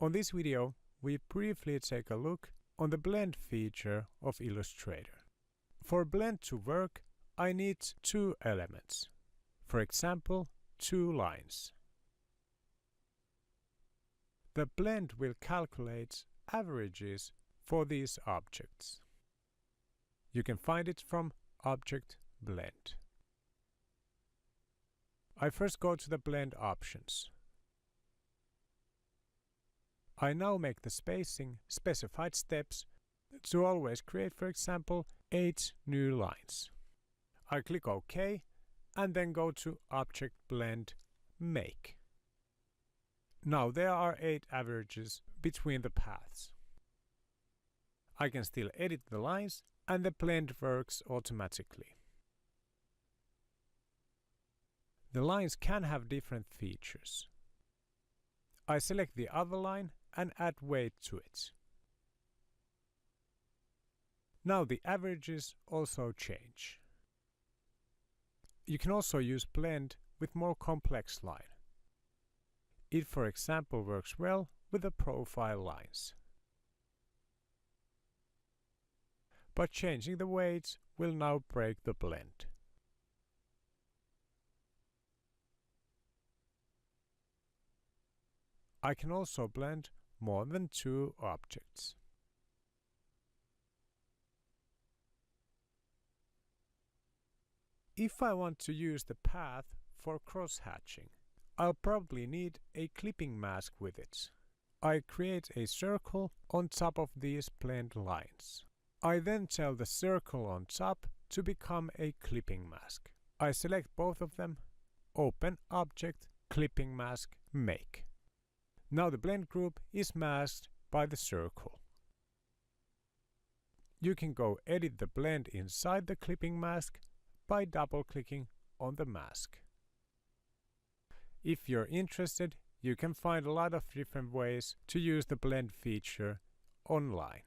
On this video, we briefly take a look on the blend feature of Illustrator. For blend to work, I need two elements. For example, two lines. The blend will calculate averages for these objects. You can find it from Object Blend. I first go to the blend options. I now make the spacing specified steps to always create, for example, 8 new lines. I click OK and then go to Object Blend Make. Now there are 8 averages between the paths. I can still edit the lines and the blend works automatically. The lines can have different features. I select the other line and add weight to it. Now the averages also change. You can also use blend with more complex line. It, for example, works well with the profile lines. But changing the weights will now break the blend. I can also blend more than 2 objects. If I want to use the path for cross-hatching, I'll probably need a clipping mask with it. I create a circle on top of these blend lines. I then tell the circle on top to become a clipping mask. I select both of them, open Object, Clipping Mask, Make. Now the blend group is masked by the circle. You can go edit the blend inside the clipping mask by double-clicking on the mask. If you're interested, you can find a lot of different ways to use the blend feature online.